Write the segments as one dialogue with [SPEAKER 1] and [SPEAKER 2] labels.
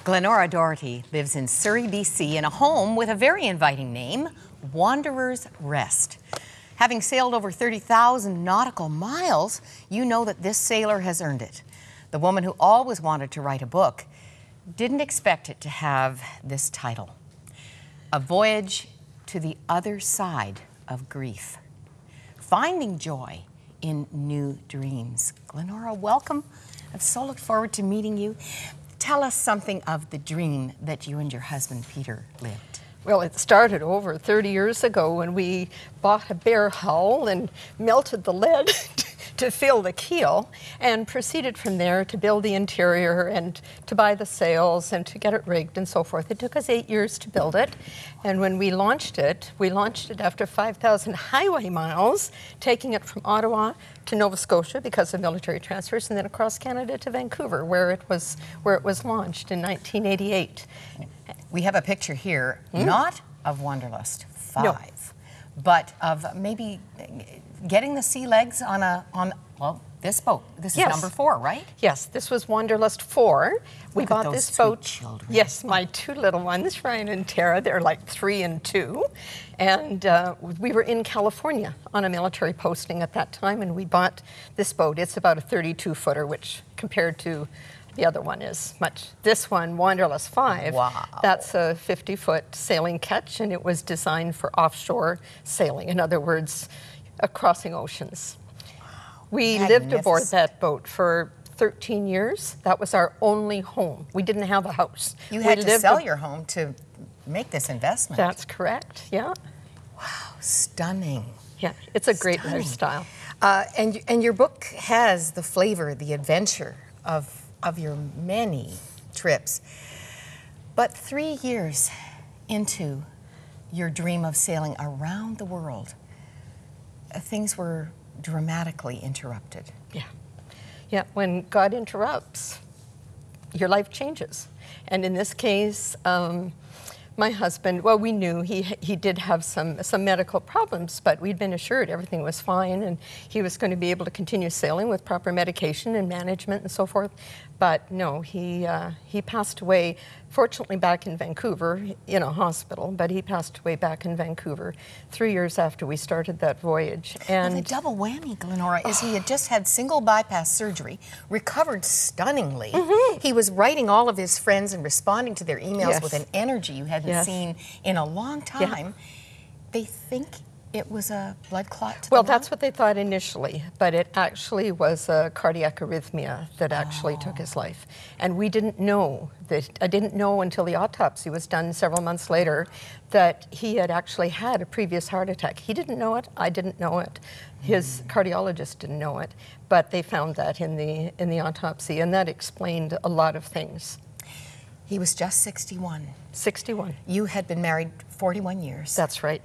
[SPEAKER 1] Glenora Doherty lives in Surrey, BC, in a home with a very inviting name, Wanderer's Rest. Having sailed over 30,000 nautical miles, you know that this sailor has earned it. The woman who always wanted to write a book didn't expect it to have this title, A Voyage to the Other Side of Grief. Finding joy in new dreams. Glenora, welcome. I've so looked forward to meeting you. Tell us something of the dream that you and your husband, Peter, lived.
[SPEAKER 2] Well, it started over 30 years ago when we bought a bare hull and melted the lead to fill the keel, and proceeded from there to build the interior and to buy the sails and to get it rigged and so forth. It took us 8 years to build it, and when we launched it after 5,000 highway miles, taking it from Ottawa to Nova Scotia because of military transfers, and then across Canada to Vancouver, where it was launched in 1988.
[SPEAKER 1] We have a picture here, not of Wanderlust 5, but of maybe getting the sea legs on this boat. This is number 4, right?
[SPEAKER 2] Yes, this was Wanderlust 4. We bought
[SPEAKER 1] those
[SPEAKER 2] this boat.
[SPEAKER 1] Children.
[SPEAKER 2] Yes, my 2 little ones, Ryan and Tara. They're like 3 and 2. And we were in California on a military posting at that time, and we bought this boat. It's about a 32-footer, which compared to the other one is much. This one, Wanderlust 5, that's a 50-foot sailing ketch, and it was designed for offshore sailing. In other words, crossing oceans. We lived aboard that boat for 13 years. That was our only home. We didn't have a house.
[SPEAKER 1] You had to sell your home to make this investment.
[SPEAKER 2] That's correct, yeah.
[SPEAKER 1] Wow, stunning.
[SPEAKER 2] Yeah, it's a great lifestyle.
[SPEAKER 1] And your book has the flavor, the adventure of your many trips. But 3 years into your dream of sailing around the world, things were dramatically interrupted.
[SPEAKER 2] Yeah, when God interrupts, your life changes. And in this case, my husband, well, we knew he did have some medical problems, but we'd been assured everything was fine and he was going to be able to continue sailing with proper medication and management and so forth. But no, he passed away, fortunately back in Vancouver in a hospital, but he passed away back in Vancouver 3 years after we started that voyage. And
[SPEAKER 1] the double whammy, Glenora, is he had just had single bypass surgery, recovered stunningly. He was writing all of his friends and responding to their emails with an energy you hadn't seen in a long time. They think it was a blood clot to the lung?
[SPEAKER 2] That's what they thought initially, but it actually was a cardiac arrhythmia that actually took his life. And we didn't know that, I didn't know until the autopsy was done several months later that he had actually had a previous heart attack. He didn't know it, I didn't know it, his cardiologist didn't know it, but they found that in the autopsy, and that explained a lot of things.
[SPEAKER 1] He was just 61.
[SPEAKER 2] 61.
[SPEAKER 1] You had been married 41 years.
[SPEAKER 2] That's right.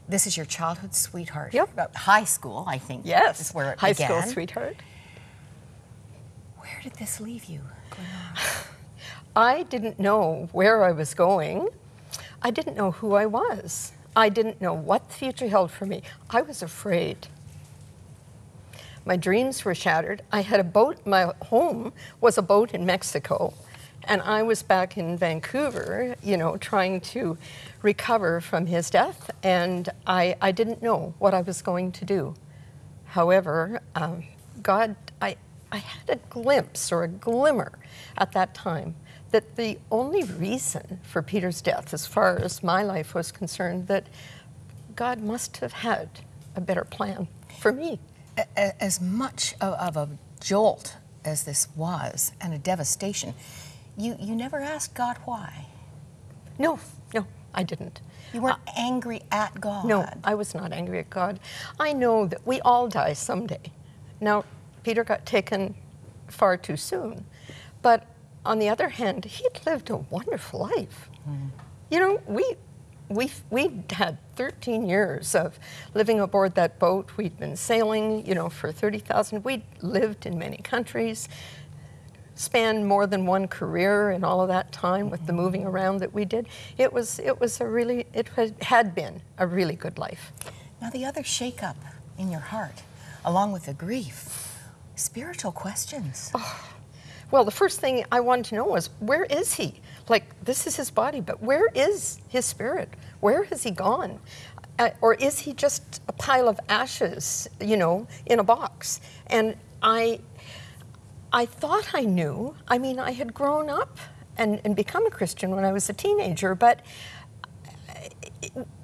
[SPEAKER 1] This is your childhood sweetheart.
[SPEAKER 2] Yep.
[SPEAKER 1] High school, I think.
[SPEAKER 2] Yes.
[SPEAKER 1] Is where it
[SPEAKER 2] High
[SPEAKER 1] began.
[SPEAKER 2] school sweetheart.
[SPEAKER 1] Where did this leave you, Glenora?
[SPEAKER 2] I didn't know where I was going. I didn't know who I was. I didn't know what the future held for me. I was afraid. My dreams were shattered. I had a boat. My home was a boat in Mexico. And I was back in Vancouver, you know, trying to recover from his death, and I didn't know what I was going to do. However, God, I had a glimpse or a glimmer at that time that the only reason for Peter's death, as far as my life was concerned, that God must have had a better plan for me.
[SPEAKER 1] As much of a jolt as this was, and a devastation, you never asked God why?
[SPEAKER 2] No, I didn't.
[SPEAKER 1] You weren't angry at God?
[SPEAKER 2] No, I was not angry at God. I know that we all die someday. Now, Peter got taken far too soon, but on the other hand, he'd lived a wonderful life. You know, we had 13 years of living aboard that boat. We'd been sailing, you know, for 30,000. We'd lived in many countries, spanned more than one career in all of that time with the moving around that we did. It had been a really good life.
[SPEAKER 1] Now the other shake-up in your heart, along with the grief, spiritual questions.
[SPEAKER 2] Well, the first thing I wanted to know was, where is he? Like, this is his body, but where is his spirit? Where has he gone? Or is he just a pile of ashes, you know, in a box? And I thought I knew. I mean, I had grown up and become a Christian when I was a teenager, but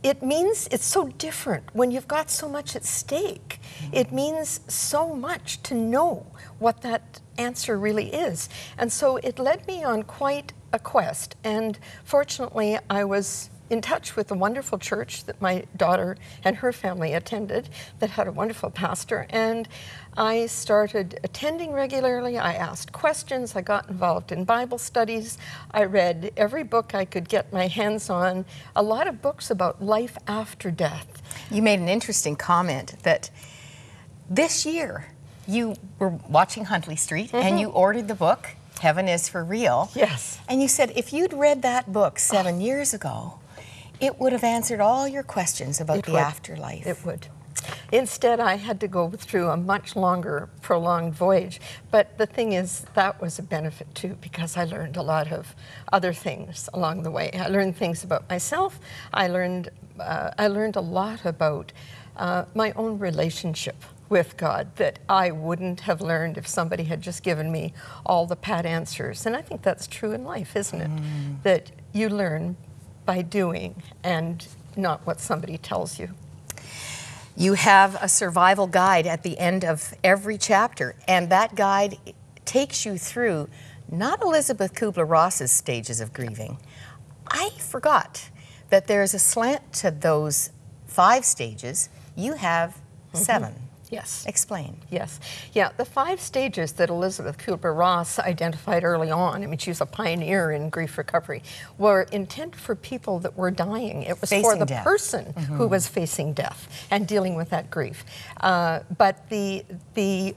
[SPEAKER 2] it means it's so different when you've got so much at stake. It means so much to know what that answer really is. And so it led me on quite a quest. And fortunately, I was in touch with a wonderful church that my daughter and her family attended that had a wonderful pastor. And I started attending regularly. I asked questions. I got involved in Bible studies. I read every book I could get my hands on, a lot of books about life after death.
[SPEAKER 1] You made an interesting comment that this year you were watching Huntley Street and you ordered the book, Heaven is for Real.
[SPEAKER 2] Yes.
[SPEAKER 1] And you said if you'd read that book 7 years ago, it would have answered all your questions about the afterlife.
[SPEAKER 2] It would. Instead, I had to go through a much longer, prolonged voyage. But the thing is, that was a benefit too, because I learned a lot of other things along the way. I learned things about myself. I learned a lot about my own relationship with God that I wouldn't have learned if somebody had just given me all the pat answers. And I think that's true in life, isn't it? That you learn by doing and not what somebody tells you.
[SPEAKER 1] You have a survival guide at the end of every chapter, and that guide takes you through not Elizabeth Kubler-Ross's stages of grieving. I forgot that there's a slant to those 5 stages. You have 7.
[SPEAKER 2] Yes.
[SPEAKER 1] Explain.
[SPEAKER 2] Yes. Yeah, the 5 stages that Elizabeth Kubler-Ross identified early on, I mean, she was a pioneer in grief recovery, were intended for people that were dying. It was for the person who was facing death and dealing with that grief. But the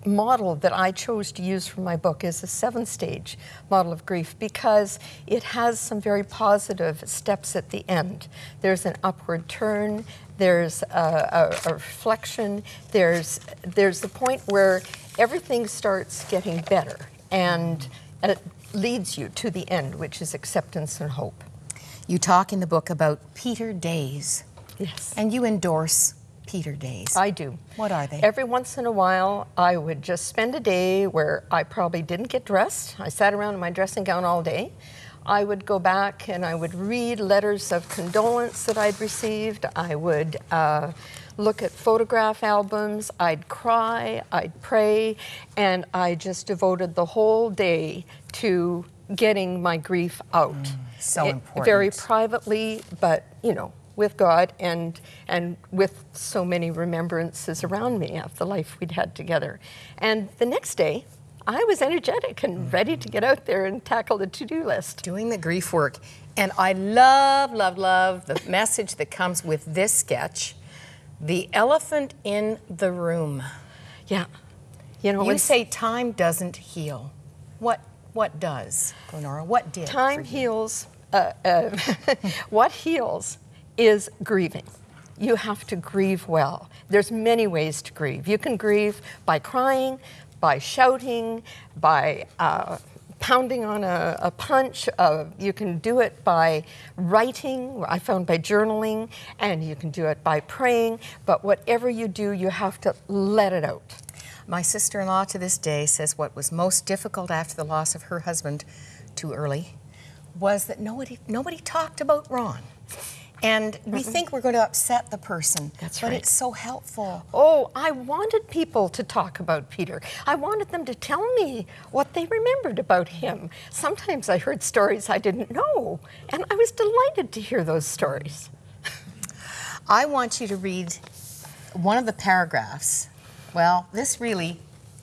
[SPEAKER 2] model that I chose to use for my book is a 7-stage model of grief because it has some very positive steps at the end. There's an upward turn, there's a reflection, there's the point where everything starts getting better and it leads you to the end, which is acceptance and hope.
[SPEAKER 1] You talk in the book about Peter days.
[SPEAKER 2] Yes.
[SPEAKER 1] And you endorse Peter days.
[SPEAKER 2] I do.
[SPEAKER 1] What are they?
[SPEAKER 2] Every once in a while, I would just spend a day where I probably didn't get dressed. I sat around in my dressing gown all day. I would go back and I would read letters of condolence that I'd received. I would look at photograph albums. I'd cry, I'd pray, and I just devoted the whole day to getting my grief out.
[SPEAKER 1] So important.
[SPEAKER 2] Very privately, but, you know, with God and with so many remembrances around me of the life we'd had together. And the next day, I was energetic and ready to get out there and tackle the to-do list.
[SPEAKER 1] Doing the grief work. And I love, love, love the message that comes with this sketch, the elephant in the room.
[SPEAKER 2] Yeah. You know,
[SPEAKER 1] you say time doesn't heal. What does, Glenora? What did?
[SPEAKER 2] Time heals. What heals is grieving. You have to grieve well. There's many ways to grieve. You can grieve by crying, by shouting, by pounding on a punch. You can do it by writing, I found by journaling, and you can do it by praying. But whatever you do, you have to let it out.
[SPEAKER 1] My sister-in-law to this day says what was most difficult after the loss of her husband too early was that nobody talked about Ron. And we think we're going to upset the person.
[SPEAKER 2] That's
[SPEAKER 1] but
[SPEAKER 2] right.
[SPEAKER 1] It's so helpful.
[SPEAKER 2] Oh, I wanted people to talk about Peter. I wanted them to tell me what they remembered about him. Sometimes I heard stories I didn't know, and I was delighted to hear those stories.
[SPEAKER 1] I want you to read one of the paragraphs. Well, this really,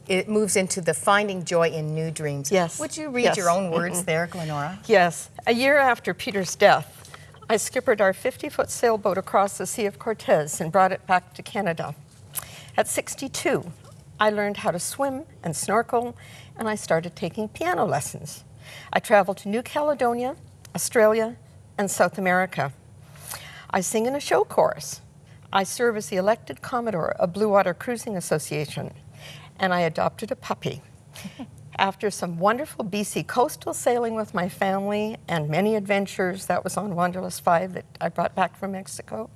[SPEAKER 1] it moves into the finding joy in new dreams.
[SPEAKER 2] Yes.
[SPEAKER 1] Would you read your own words there, Glenora?
[SPEAKER 2] Yes. A year after Peter's death, I skippered our 50-foot sailboat across the Sea of Cortez and brought it back to Canada. At 62, I learned how to swim and snorkel, and I started taking piano lessons. I traveled to New Caledonia, Australia, and South America. I sing in a show chorus. I serve as the elected Commodore of Blue Water Cruising Association, and I adopted a puppy. After some wonderful BC coastal sailing with my family and many adventures, that was on Wanderlust 5 that I brought back from Mexico,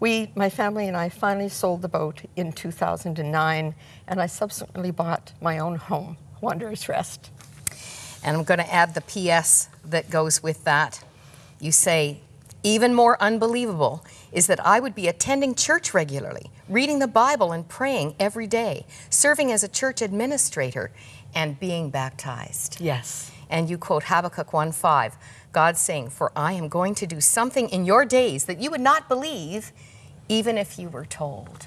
[SPEAKER 2] my family and I finally sold the boat in 2009, and I subsequently bought my own home, Wanderers Rest.
[SPEAKER 1] And I'm going to add the PS that goes with that. You say, even more unbelievable is that I would be attending church regularly, reading the Bible and praying every day, serving as a church administrator, and being baptized.
[SPEAKER 2] Yes.
[SPEAKER 1] And you quote Habakkuk 1:5, God saying, for I am going to do something in your days that you would not believe, even if you were told.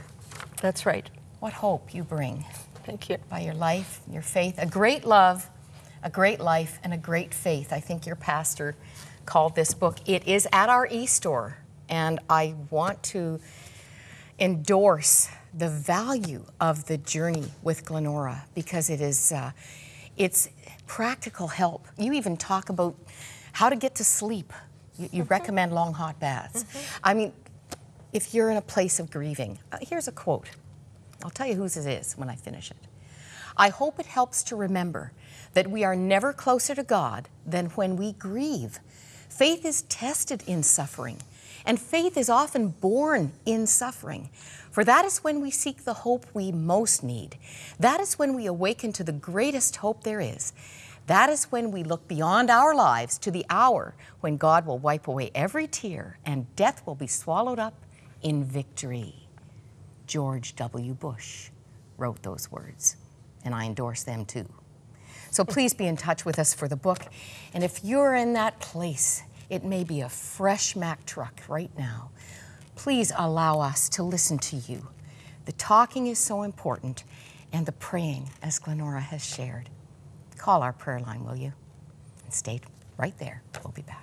[SPEAKER 2] That's right.
[SPEAKER 1] What hope you bring.
[SPEAKER 2] Thank you.
[SPEAKER 1] By your life, your faith, a great love, a great life, and a great faith. I think your pastor called this book. It is at our e-store, and I want to endorse the value of the journey with Glenora, because it is it's practical help. You even talk about how to get to sleep. You recommend long hot baths. I mean, if you're in a place of grieving, here's a quote. I'll tell you whose it is when I finish it. I hope it helps to remember that we are never closer to God than when we grieve. Faith is tested in suffering, and faith is often born in suffering. For that is when we seek the hope we most need. That is when we awaken to the greatest hope there is. That is when we look beyond our lives to the hour when God will wipe away every tear and death will be swallowed up in victory. George W. Bush wrote those words, and I endorse them too. So please be in touch with us for the book. And if you're in that place, it may be a fresh Mack truck right now, please allow us to listen to you. The talking is so important, and the praying, as Glenora has shared. Call our prayer line, will you? And stay right there. We'll be back.